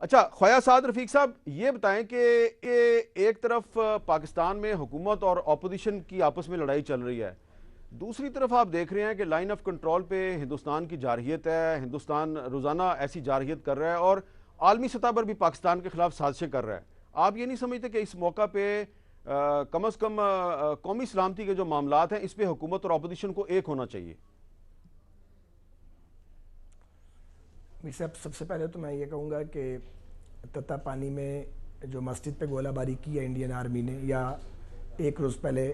اچھا خواجہ سعد رفیق صاحب یہ بتائیں کہ ایک طرف پاکستان میں حکومت اور اپوزیشن کی آپس میں لڑائی چل رہی ہے، دوسری طرف آپ دیکھ رہے ہیں کہ لائن آف کنٹرول پہ ہندوستان کی جارحیت ہے، ہندوستان روزانہ ایسی جارحیت کر رہا ہے اور عالمی سطح پر بھی پاکستان کے خلاف سازشیں کر رہا ہے۔ آپ یہ نہیں سمجھتے کہ اس موقع پہ کم از کم قومی سلامتی کے جو معاملات ہیں اس پہ حکومت اور اپوزیشن کو ایک ہونا چاہیے؟ میر صاحب، سب سے پہلے تو میں یہ کہوں گا کہ تتا پانی میں جو مسجد پہ گولہ باری کی ہے انڈین آرمی نے، یا ایک روز پہلے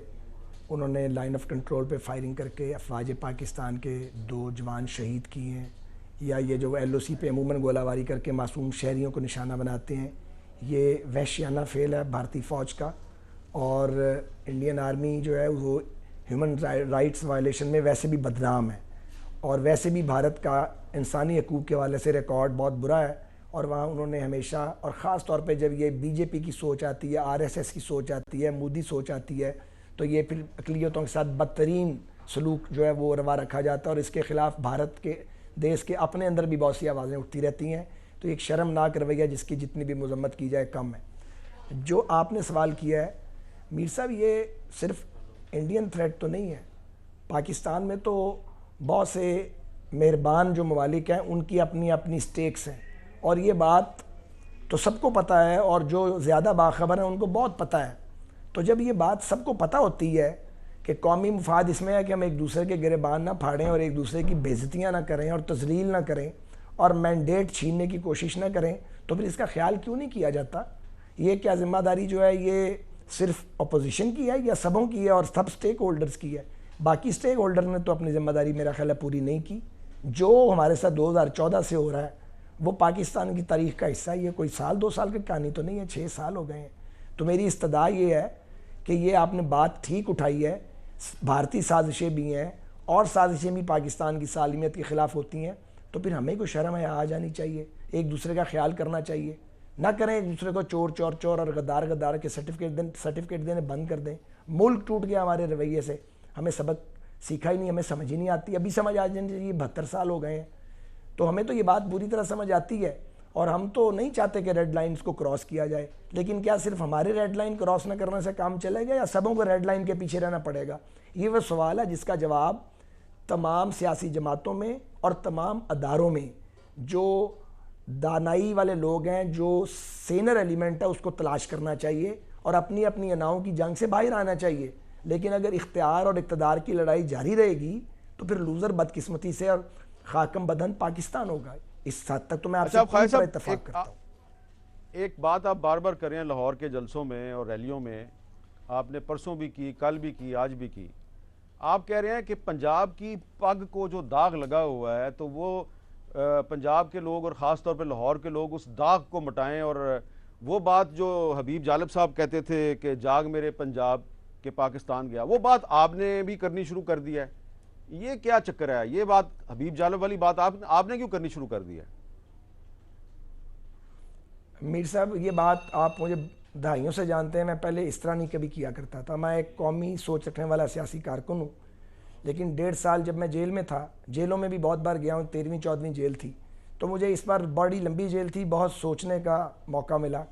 انہوں نے لائن آف کنٹرول پہ فائرنگ کر کے افواج پاکستان کے 2 جوان شہید کیے ہیں، یا یہ جو ایل او سی پہ عموماً گولہ باری کر کے معصوم شہریوں کو نشانہ بناتے ہیں، یہ وحشیانہ فعل ہے بھارتی فوج کا۔ اور انڈین آرمی جو ہے وہ ہیومن رائٹس وائلیشن میں ویسے بھی بدنام ہے، اور ویسے بھی بھارت کا انسانی حقوق کے حوالے سے ریکارڈ بہت برا ہے، اور وہاں انہوں نے ہمیشہ، اور خاص طور پہ جب یہ بی جے پی کی سوچ آتی ہے، آر ایس ایس کی سوچ آتی ہے، مودی سوچ آتی ہے، تو یہ پھر اقلیتوں کے ساتھ بدترین سلوک جو ہے وہ روا رکھا جاتا ہے، اور اس کے خلاف بھارت کے دیش کے اپنے اندر بھی بہت سی آوازیں اٹھتی رہتی ہیں۔ تو ایک شرمناک رویہ جس کی جتنی بھی مذمت کی جائے کم ہے۔ جو آپ نے سوال کیا ہے میر صاحب، یہ صرف انڈین تھریٹ تو نہیں ہے، پاکستان میں تو بہت سے مہربان جو ممالک ہیں ان کی اپنی اپنی سٹیکس ہیں، اور یہ بات تو سب کو پتہ ہے، اور جو زیادہ باخبر ہیں ان کو بہت پتہ ہے۔ تو جب یہ بات سب کو پتہ ہوتی ہے کہ قومی مفاد اس میں ہے کہ ہم ایک دوسرے کے گریبان نہ پھاڑیں اور ایک دوسرے کی بے عزتیاں نہ کریں اور تذلیل نہ کریں اور مینڈیٹ چھیننے کی کوشش نہ کریں، تو پھر اس کا خیال کیوں نہیں کیا جاتا؟ یہ کیا ذمہ داری جو ہے یہ صرف اپوزیشن کی ہے یا سبوں کی ہے اور سب سٹیک ہولڈرز کی ہے؟ باقی سٹیک ہولڈر نے تو اپنی ذمہ داری میرا خیال ہے پوری نہیں کی۔ جو ہمارے ساتھ 2014 سے ہو رہا ہے وہ پاکستان کی تاریخ کا حصہ ہے، یہ کوئی سال 2 سال کی کہانی تو نہیں ہے، 6 سال ہو گئے ہیں۔ تو میری استدعا یہ ہے کہ یہ آپ نے بات ٹھیک اٹھائی ہے، بھارتی سازشیں بھی ہیں اور سازشیں بھی پاکستان کی سالمیت کے خلاف ہوتی ہیں، تو پھر ہمیں کوئی شرم ہے آ جانی چاہیے، ایک دوسرے کا خیال کرنا چاہیے، نہ کریں ایک دوسرے کو چور چور چور اور غدار غدار کے سرٹیفکیٹ دینے بند کر دیں۔ ملک ٹوٹ گیا ہمارے رویے سے، ہمیں سبق سیکھا ہی نہیں، ہمیں سمجھ ہی نہیں آتی، ابھی سمجھ آ جانی چاہیے، 72 سال ہو گئے ہیں، تو ہمیں تو یہ بات بری طرح سمجھ آتی ہے، اور ہم تو نہیں چاہتے کہ ریڈ لائنز کو کراس کیا جائے، لیکن کیا صرف ہمارے ریڈ لائن کراس نہ کرنے سے کام چلے گا یا سبوں کو ریڈ لائن کے پیچھے رہنا پڑے گا؟ یہ وہ سوال ہے جس کا جواب تمام سیاسی جماعتوں میں اور تمام اداروں میں جو دانائی والے لوگ ہیں، جو سینئر ایلیمنٹ ہے، اس کو تلاش کرنا چاہیے اور اپنی اپنی اناؤں کی جنگ سے باہر آنا چاہیے۔ لیکن اگر اختیار اور اقتدار کی لڑائی جاری رہے گی تو پھر لوزر بدقسمتی سے اور خاکم بدہن پاکستان ہوگا۔ اس حد تک تو میں آپ سے پوری طرح اتفاق کرتا ہوں۔ ایک بات آپ بار بار کر رہے ہیں، لاہور کے جلسوں میں اور ریلیوں میں آپ نے پرسوں بھی کی، کل بھی کی، آج بھی کی، آپ کہہ رہے ہیں کہ پنجاب کی پگ کو جو داغ لگا ہوا ہے تو وہ پنجاب کے لوگ اور خاص طور پہ لاہور کے لوگ اس داغ کو مٹائیں، اور وہ بات جو حبیب جالب صاحب کہتے تھے کہ جاگ میرے پنجاب کہ پاکستان گیا، وہ بات آپ نے بھی کرنی شروع کر دی ہے۔ یہ کیا چکر ہے؟ یہ بات حبیب جالب والی بات آپ نے کیوں کرنی شروع کر دی ہے؟ میر صاحب، یہ بات آپ مجھے دہائیوں سے جانتے ہیں، میں پہلے اس طرح نہیں کبھی کیا کرتا تھا، میں ایک قومی سوچ رکھنے والا سیاسی کارکن ہوں، لیکن 1.5 سال جب میں جیل میں تھا، جیلوں میں بھی بہت بار گیا ہوں، 13ویں 14ویں جیل تھی، تو مجھے اس بار بڑی لمبی جیل تھی، بہت سوچنے کا موقع ملا،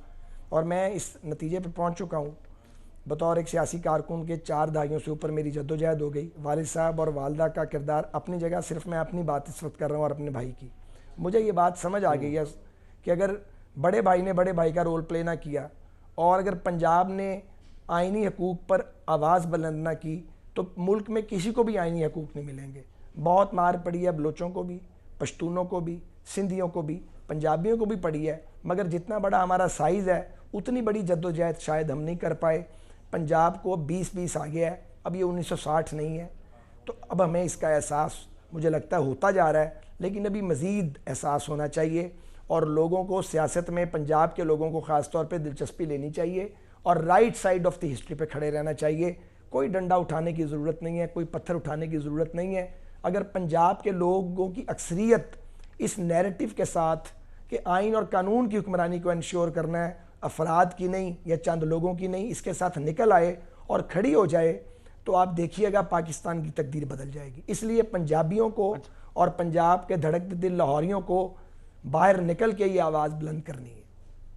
اور میں اس نتیجے پہ پہنچ چکا ہوں بطور ایک سیاسی کارکن کے 4 دہائیوں سے اوپر میری جدوجہد ہو گئی۔ والد صاحب اور والدہ کا کردار اپنی جگہ، صرف میں اپنی بات اس وقت کر رہا ہوں اور اپنے بھائی کی۔ مجھے یہ بات سمجھ آ گئی ہے کہ اگر بڑے بھائی نے بڑے بھائی کا رول پلے نہ کیا اور اگر پنجاب نے آئینی حقوق پر آواز بلند نہ کی تو ملک میں کسی کو بھی آئینی حقوق نہیں ملیں گے۔ بہت مار پڑی ہے بلوچوں کو بھی، پشتونوں کو بھی، سندھیوں کو بھی، پنجابیوں کو بھی پڑی ہے، مگر جتنا بڑا ہمارا سائز ہے اتنی بڑی جدوجہد شاید ہم نہیں کر پائے۔ پنجاب کو 20 آ گیا ہے، اب یہ 1960 نہیں ہے، تو اب ہمیں اس کا احساس مجھے لگتا ہے ہوتا جا رہا ہے، لیکن ابھی مزید احساس ہونا چاہیے، اور لوگوں کو سیاست میں، پنجاب کے لوگوں کو خاص طور پہ دلچسپی لینی چاہیے اور right side of the history پہ کھڑے رہنا چاہیے۔ کوئی ڈنڈا اٹھانے کی ضرورت نہیں ہے، کوئی پتھر اٹھانے کی ضرورت نہیں ہے۔ اگر پنجاب کے لوگوں کی اکثریت اس نیریٹو کے ساتھ کہ آئین اور قانون کی حکمرانی کو انشور کرنا ہے، افراد کی نہیں یا چند لوگوں کی نہیں، اس کے ساتھ نکل آئے اور کھڑی ہو جائے تو آپ دیکھیے گا پاکستان کی تقدیر بدل جائے گی۔ اس لیے پنجابیوں کو اور پنجاب کے دھڑکتے دل لاہوریوں کو باہر نکل کے یہ آواز بلند کرنی ہے۔